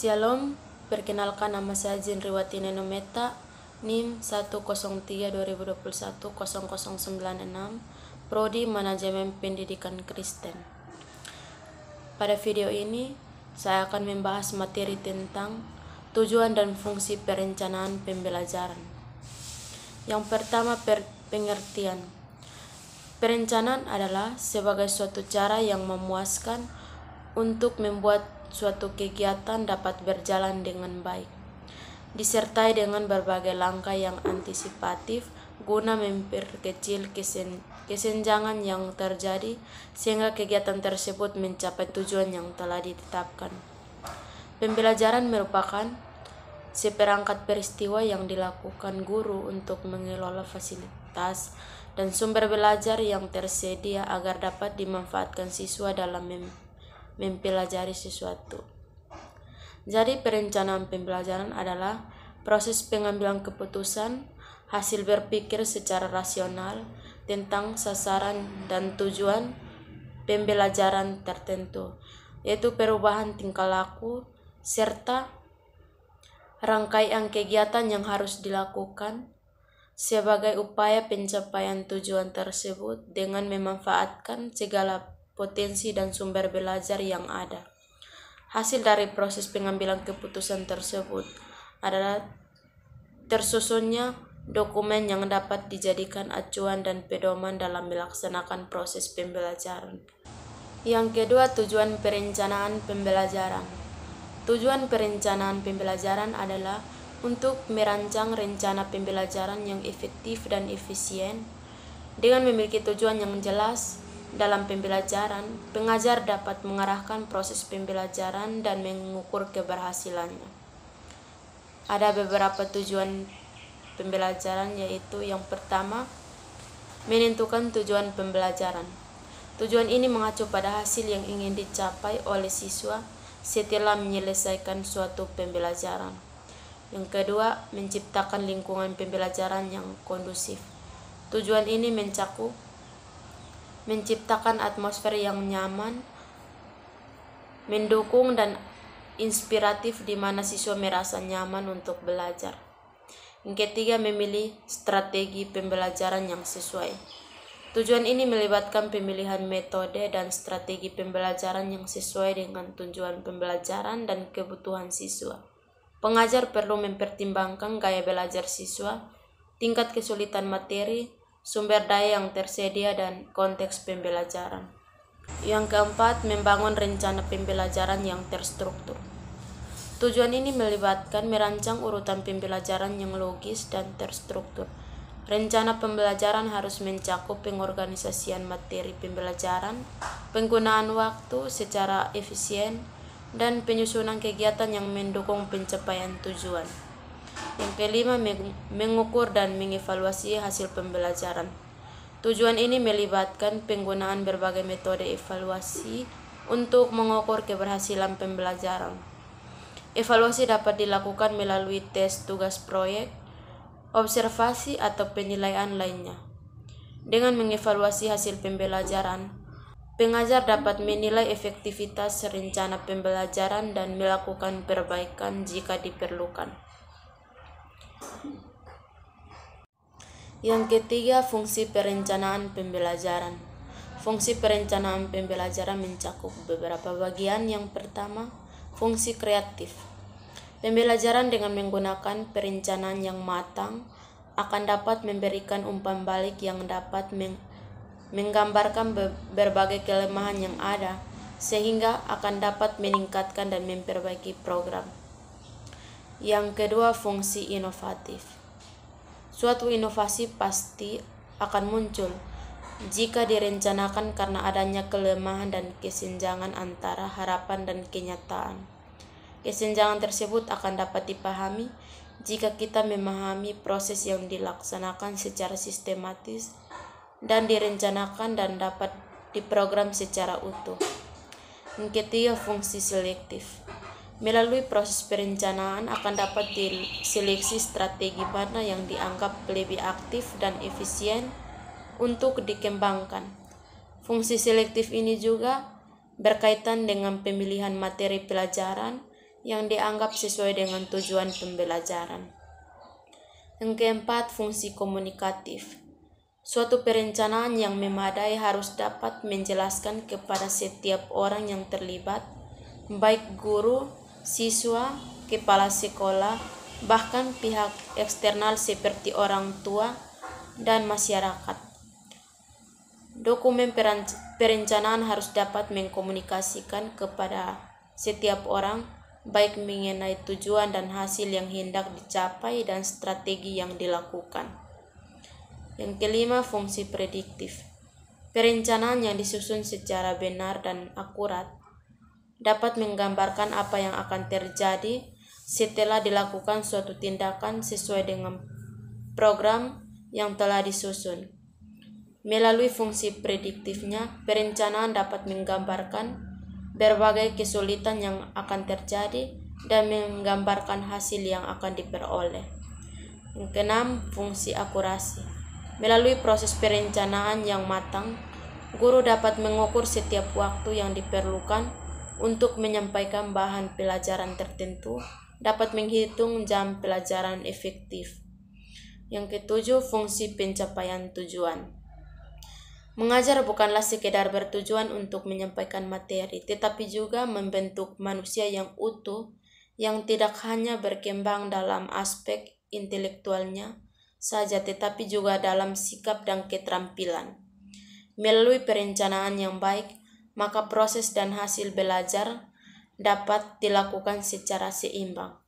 Shalom, perkenalkan nama saya Jinriwati Nenometa, NIM 103-2021-0096, Prodi Manajemen Pendidikan Kristen. Pada video ini, saya akan membahas materi tentang tujuan dan fungsi perencanaan pembelajaran. Yang pertama, pengertian. Perencanaan adalah sebagai suatu cara yang memuaskan untuk membuat suatu kegiatan dapat berjalan dengan baik, disertai dengan berbagai langkah yang antisipatif guna memperkecil kesenjangan yang terjadi sehingga kegiatan tersebut mencapai tujuan yang telah ditetapkan. Pembelajaran merupakan seperangkat peristiwa yang dilakukan guru untuk mengelola fasilitas dan sumber belajar yang tersedia agar dapat dimanfaatkan siswa dalam mempelajari sesuatu. Jadi perencanaan pembelajaran adalah proses pengambilan keputusan, hasil berpikir secara rasional tentang sasaran dan tujuan pembelajaran tertentu, yaitu perubahan tingkah laku serta rangkaian kegiatan yang harus dilakukan sebagai upaya pencapaian tujuan tersebut dengan memanfaatkan segala potensi dan sumber belajar yang ada. Hasil dari proses pengambilan keputusan tersebut adalah tersusunnya dokumen yang dapat dijadikan acuan dan pedoman dalam melaksanakan proses pembelajaran. Yang kedua, tujuan perencanaan pembelajaran. Tujuan perencanaan pembelajaran adalah untuk merancang rencana pembelajaran yang efektif dan efisien. Dengan memiliki tujuan yang jelas dalam pembelajaran, pengajar dapat mengarahkan proses pembelajaran dan mengukur keberhasilannya. Ada beberapa tujuan pembelajaran, yaitu yang pertama, menentukan tujuan pembelajaran. Tujuan ini mengacu pada hasil yang ingin dicapai oleh siswa setelah menyelesaikan suatu pembelajaran. Yang kedua, menciptakan lingkungan pembelajaran yang kondusif. Tujuan ini mencakup menciptakan atmosfer yang nyaman, mendukung dan inspiratif di mana siswa merasa nyaman untuk belajar. Yang ketiga, memilih strategi pembelajaran yang sesuai. Tujuan ini melibatkan pemilihan metode dan strategi pembelajaran yang sesuai dengan tujuan pembelajaran dan kebutuhan siswa. Pengajar perlu mempertimbangkan gaya belajar siswa, tingkat kesulitan materi, sumber daya yang tersedia, dan konteks pembelajaran. Yang keempat, membangun rencana pembelajaran yang terstruktur. Tujuan ini melibatkan merancang urutan pembelajaran yang logis dan terstruktur. Rencana pembelajaran harus mencakup pengorganisasian materi pembelajaran, penggunaan waktu secara efisien, dan penyusunan kegiatan yang mendukung pencapaian tujuan. Yang kelima, mengukur dan mengevaluasi hasil pembelajaran. Tujuan ini melibatkan penggunaan berbagai metode evaluasi untuk mengukur keberhasilan pembelajaran. Evaluasi dapat dilakukan melalui tes tugas proyek, observasi, atau penilaian lainnya. Dengan mengevaluasi hasil pembelajaran, pengajar dapat menilai efektivitas rencana pembelajaran dan melakukan perbaikan jika diperlukan. Yang ketiga, fungsi perencanaan pembelajaran. Fungsi perencanaan pembelajaran mencakup beberapa bagian. Yang pertama, fungsi kreatif. Pembelajaran dengan menggunakan perencanaan yang matang akan dapat memberikan umpan balik yang dapat menggambarkan berbagai kelemahan yang ada, sehingga akan dapat meningkatkan dan memperbaiki program. Yang kedua, fungsi inovatif. Suatu inovasi pasti akan muncul jika direncanakan karena adanya kelemahan dan kesenjangan antara harapan dan kenyataan. Kesenjangan tersebut akan dapat dipahami jika kita memahami proses yang dilaksanakan secara sistematis dan direncanakan dan dapat diprogram secara utuh. Yang ketiga, fungsi selektif. Melalui proses perencanaan akan dapat diseleksi strategi mana yang dianggap lebih aktif dan efisien untuk dikembangkan. Fungsi selektif ini juga berkaitan dengan pemilihan materi pelajaran yang dianggap sesuai dengan tujuan pembelajaran. Yang keempat, fungsi komunikatif. Suatu perencanaan yang memadai harus dapat menjelaskan kepada setiap orang yang terlibat, baik guru, siswa, kepala sekolah, bahkan pihak eksternal seperti orang tua dan masyarakat. Dokumen perencanaan harus dapat mengkomunikasikan kepada setiap orang, baik mengenai tujuan dan hasil yang hendak dicapai dan strategi yang dilakukan. Yang kelima, fungsi prediktif. Perencanaan yang disusun secara benar dan akurat dapat menggambarkan apa yang akan terjadi setelah dilakukan suatu tindakan sesuai dengan program yang telah disusun. Melalui fungsi prediktifnya, perencanaan dapat menggambarkan berbagai kesulitan yang akan terjadi dan menggambarkan hasil yang akan diperoleh. Yang keenam, fungsi akurasi. Melalui proses perencanaan yang matang, guru dapat mengukur setiap waktu yang diperlukan untuk menyampaikan bahan pelajaran tertentu, dapat menghitung jam pelajaran efektif. Yang ketujuh, fungsi pencapaian tujuan. Mengajar bukanlah sekedar bertujuan untuk menyampaikan materi, tetapi juga membentuk manusia yang utuh, yang tidak hanya berkembang dalam aspek intelektualnya saja, tetapi juga dalam sikap dan keterampilan. Melalui perencanaan yang baik, maka proses dan hasil belajar dapat dilakukan secara seimbang.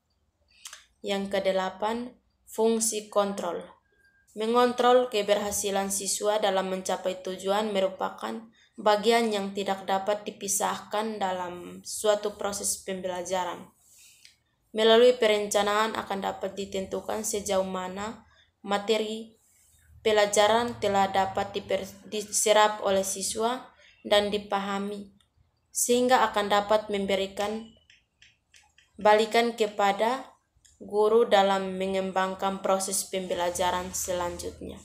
Yang kedelapan, fungsi kontrol. Mengontrol keberhasilan siswa dalam mencapai tujuan merupakan bagian yang tidak dapat dipisahkan dalam suatu proses pembelajaran. Melalui perencanaan akan dapat ditentukan sejauh mana materi pelajaran telah dapat diserap oleh siswa dan dipahami, sehingga akan dapat memberikan balikan kepada guru dalam mengembangkan proses pembelajaran selanjutnya.